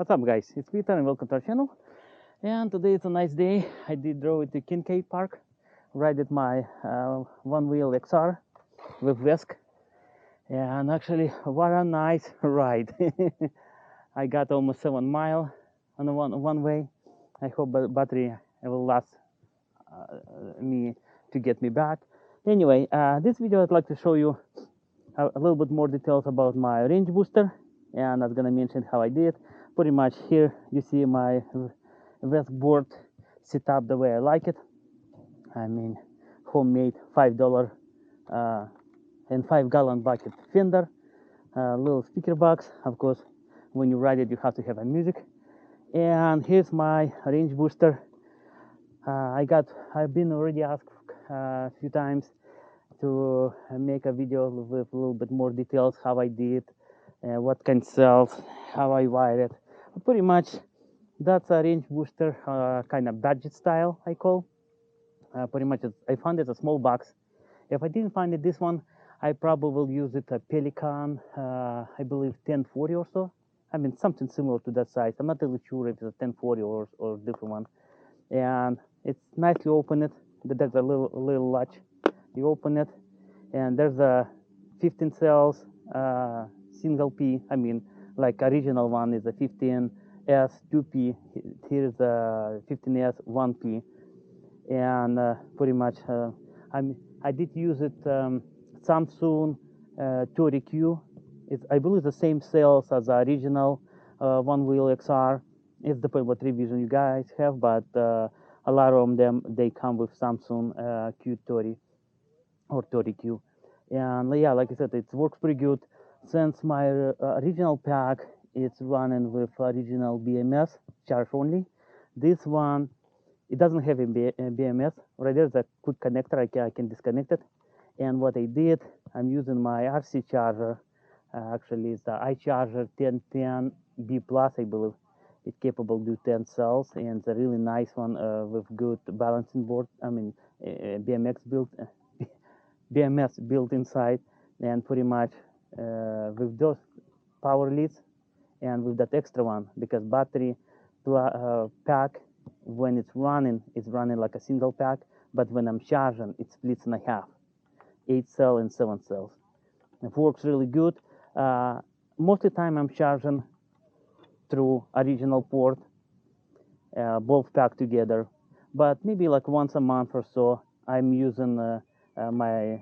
What's up, guys? It's Peter and welcome to our channel. And today is a nice day. I did drove to Kincaid Park, ride at my Onewheel XR with VESC, and actually what a nice ride. I got almost 7 miles on the one way. I hope the battery will last me to get me back. Anyway, this video I'd like to show you a little bit more details about my range booster, and I'm gonna mention how I did. Pretty much here you see my VESC board set up the way I like it. I mean, homemade $5 and 5-gallon bucket fender, little speaker box. Of course, when you ride it, you have to have a music. And here's my range booster. I've been already asked a few times to make a video with a little bit more details, how I did, what kind of cells, how I wired it. Pretty much that's a range booster, kind of budget style I call. Pretty much I found it a small box. If I didn't find it this one, I probably will use it a Pelican, I believe 1040 or so. I mean something similar to that size. I'm not really sure if it's a 1040 or different one. And it's nicely open it. There's a little latch. You open it, and there's a 15 cells single P. I mean, like original one is a 15S 2P. Here's a 15S 1P, and pretty much I did use it Samsung 30Q. I believe the same cells as the original Onewheel XR. It depends what revision you guys have, but a lot of them they come with Samsung Q30 or 30Q. And yeah, like I said, it works pretty good. Since my original pack it's running with original BMS charge only, this one it doesn't have a BMS. Right there's a quick connector. I can disconnect it. And what I did, I'm using my RC charger. Actually, it's the iCharger 1010B Plus, I believe. It's capable to do 10 cells, and it's a really nice one with good balancing board. I mean, BMS built inside, and pretty much with those power leads and with that extra one, because battery pack when it's running like a single pack, but when I'm charging it splits in half, 8 cell and 7 cells. It works really good. Most of the time I'm charging through original port, both packed together, but maybe like once a month or so I'm using my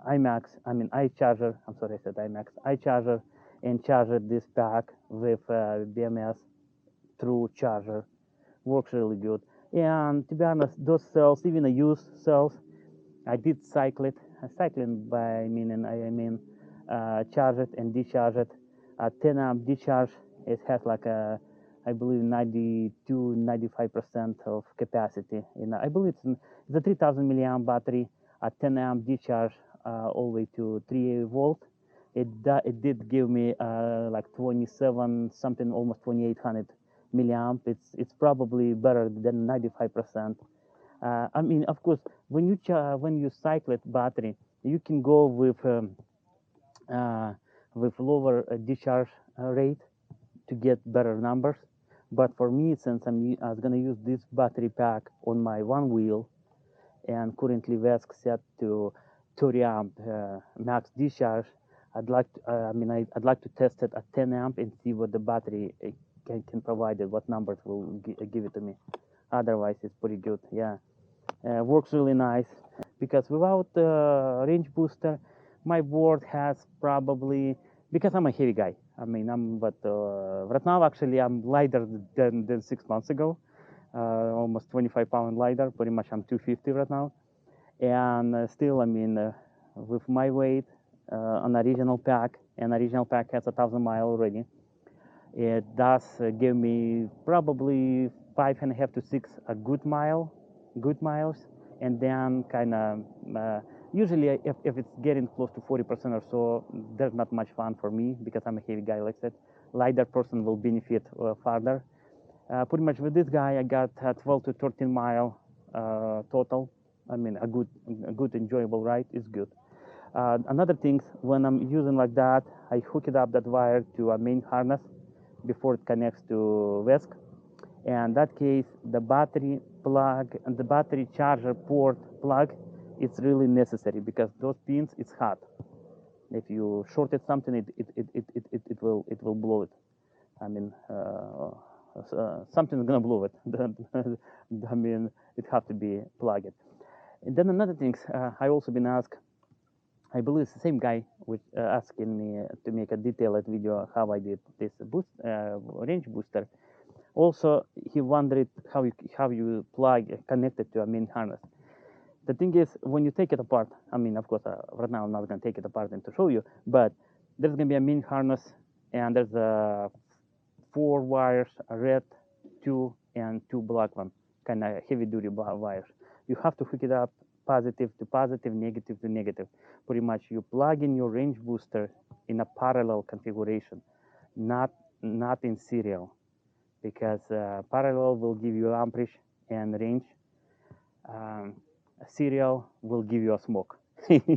iCharger. I'm sorry, I said iMax. iCharger, and charger this pack with BMS through charger. Works really good. And to be honest, those cells, even the used cells, I did cycle it. Cycling by meaning I mean charge it and discharge it. 10 amp discharge. It has like a, I believe 92-95% of capacity. And I believe it's a 3000 milliamp battery. A 10 amp discharge all the way to 3 volt. It did give me like 27 something, almost 2800 milliamp. It's probably better than 95%. I mean, of course, when you cycle it battery, you can go with lower discharge rate to get better numbers. But for me, since I was gonna use this battery pack on my Onewheel, and currently VESC set to 30 amp max discharge, I'd like to test it at 10 amp and see what the battery can provide it, what numbers will give it to me. Otherwise, it's pretty good. Yeah, works really nice, because without range booster, my board has probably, because I'm a heavy guy. I mean, right now actually I'm lighter than 6 months ago. Almost 25-pound lighter. Pretty much I'm 250 right now, and still, I mean, with my weight, an original pack, and original pack has 1,000 miles already. It does give me probably 5.5 to 6 good miles, and then kind of usually if it's getting close to 40% or so, there's not much fun for me, because I'm a heavy guy, like I said. Lighter person will benefit further. Pretty much with this guy, I got 12 to 13 mile total. I mean, a good enjoyable ride is good. Another thing, when I'm using like that, I hook it up that wire to a main harness before it connects to VESC. And in that case, the battery plug and the battery charger port plug, it's really necessary because those pins, it's hot. If you shorted something, it will blow it. I mean, something's gonna blow it. I mean, it have to be plugged. And then another thing, I also been asked. I believe it's the same guy which asking me to make a detailed video how I did this range booster. Also, he wondered how you plug connect it to a main harness. The thing is, when you take it apart, I mean, of course, right now I'm not going to take it apart and to show you, but there's going to be a main harness, and there's 4 wires, a red, 2, and 2 black one, kind of heavy-duty wires. You have to hook it up positive to positive, negative to negative. Pretty much, you plug in your range booster in a parallel configuration, not in serial, because parallel will give you amperage and range. Serial will give you a smoke. It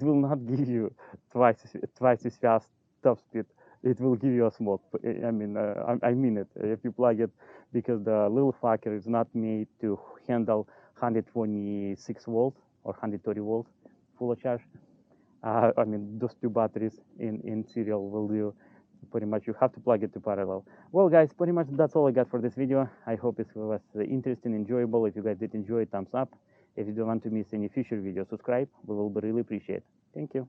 will not give you twice as fast top speed. It will give you a smoke. I mean, I mean it. If you plug it, because the little fucker is not made to handle 126 volt or 130 volt full charge. I mean, those 2 batteries in serial will do. Pretty much you have to plug it to parallel. Well, guys, pretty much that's all I got for this video. I hope it was interesting, enjoyable. If you guys did enjoy it, thumbs up. If you don't want to miss any future videos, subscribe. We will be really appreciate. Thank you.